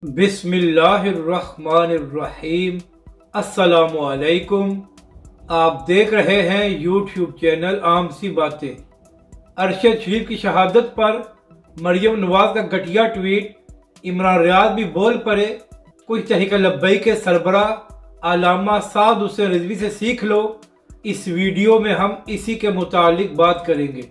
बिस्मिल्लाहिर्रहमानिर्रहीम। अस्सलामुअलैकुम। आप देख रहे हैं यूट्यूब चैनल आम सी बातें। अरशद शरीफ की शहादत पर मरियम नवाज का घटिया ट्वीट, इमरान रियाज भी बोल पड़े। कुछ तहरीक लब्बैक के सरबराह अल्लामा साद हुसैन रिजवी से सीख लो। इस वीडियो में हम इसी के मुतालिक बात करेंगे।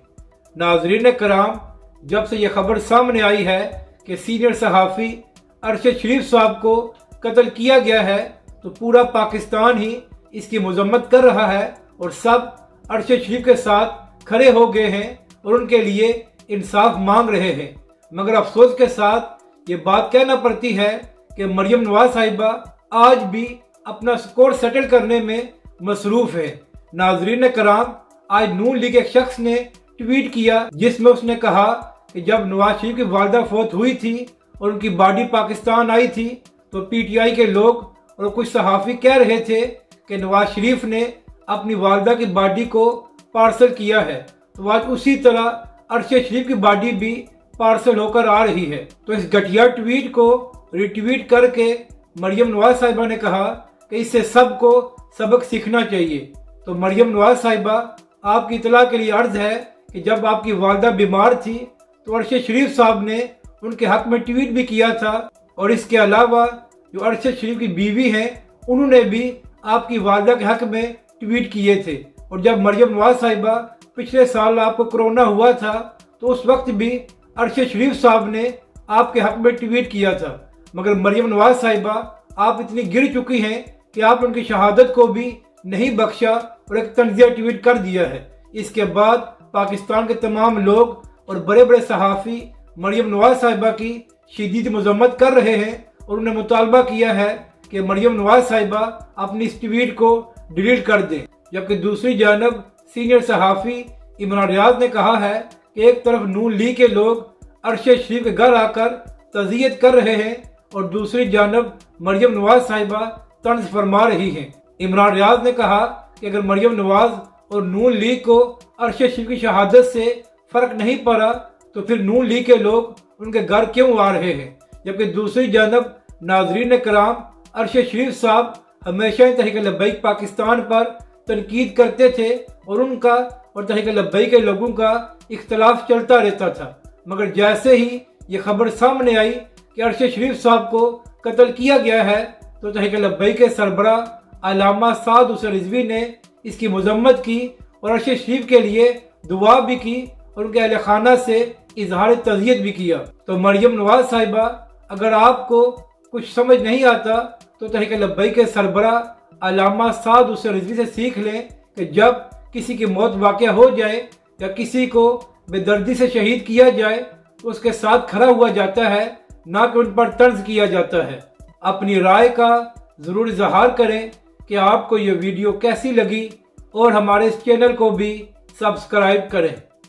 नाजरीन कराम, जब से यह खबर सामने आई है कि सीनियर सहाफ़ी अरशद शरीफ साहब को कत्ल किया गया है, तो पूरा पाकिस्तान ही इसकी मजम्मत कर रहा है और सब अरशद शरीफ के साथ खड़े हो गए हैं और उनके लिए इंसाफ मांग रहे हैं। मगर अफसोस के साथ ये बात कहना पड़ती है कि मरियम नवाज साहिबा आज भी अपना स्कोर सेटल करने में मसरूफ है। नाजरीन कराम, आज नून लीग एक शख्स ने ट्वीट किया जिसमें उसने कहा कि जब नवाज शरीफ की वालदा फौत हुई थी और उनकी बॉडी पाकिस्तान आई थी, तो पीटीआई के लोग और कुछ सहाफ़ी कह रहे थे कि नवाज शरीफ ने अपनी वालदा की बॉडी को पार्सल किया है। तो आज उसी तरह अरशद शरीफ की बॉडी भी पार्सल होकर आ रही है। तो इस घटिया ट्वीट को रिट्वीट करके मरियम नवाज साहिबा ने कहा कि इससे सबको सबक सीखना चाहिए। तो मरियम नवाज साहिबा, आपकी इतला के लिए अर्ज है कि जब आपकी वालदा बीमार थी तो अरशद शरीफ साहब ने उनके हक में ट्वीट भी किया था, और इसके अलावा जो अरशद शरीफ की बीवी हैं उन्होंने भी आपकी वालदा के हक में ट्वीट किए थे। और जब मरियम नवाज साहिबा पिछले साल आपको कोरोना हुआ था, तो उस वक्त भी अरशद शरीफ साहब ने आपके हक में ट्वीट किया था। मगर मरियम नवाज साहिबा, आप इतनी गिर चुकी हैं कि आप उनकी शहादत को भी नहीं बख्शा और एक तंजिया ट्वीट कर दिया है। इसके बाद पाकिस्तान के तमाम लोग और बड़े बड़े सहाफ़ी मरियम नवाज साहिबा की शदीद मजम्मत कर रहे हैं और उन्हें मुतालबा किया है कि मरियम नवाज साहिबा अपनी इस ट्वीट को डिलीट कर दें। जबकि दूसरी जानब सीनियर सहाफ़ी इमरान रियाज ने कहा है कि एक तरफ नून लीग के लोग अरशद शरीफ के घर आकर तज़ियत कर रहे हैं और दूसरी जानब मरियम नवाज साहिबा तंज फरमा रही हैं। इमरान रियाज ने कहा कि अगर मरियम नवाज और नून लीग को अरशद शरीफ की शहादत से फ़र्क नहीं पड़ा, तो फिर नून लीग के लोग उनके घर क्यों आ रहे हैं। जबकि दूसरी जानब नाजरीन कराम, अरशद शरीफ साहब हमेशा ही तहरीक लब्बैक पाकिस्तान पर तनकीद करते थे और उनका और तहरीक लब्बैक के लोगों का इख्तलाफ चलता रहता था। मगर जैसे ही ये खबर सामने आई कि अरशद शरीफ साहब को कत्ल किया गया है, तो तहरीक लब्बैक के सरबराह अल्लामा साद हुसैन रिजवी ने इसकी मजम्मत की और अरशद शरीफ के लिए दुआ भी की और उनके अहले खाना से इजहार तज़ियत भी किया। तो मरियम नवाज साहिबा, अगर आपको कुछ समझ नहीं आता तो तहरीक लब्बैक के सरबराह अल्लामा साद हुसैन रिजवी से सीख लें कि जब किसी की मौत वाक़या हो जाए या किसी को बेदर्दी से शहीद किया जाए तो उसके साथ खड़ा हुआ जाता है, ना कि उन पर तर्ज किया जाता है। अपनी राय का ज़रूर इजहार करें कि आपको ये वीडियो कैसी लगी और हमारे इस चैनल को भी सब्सक्राइब करें।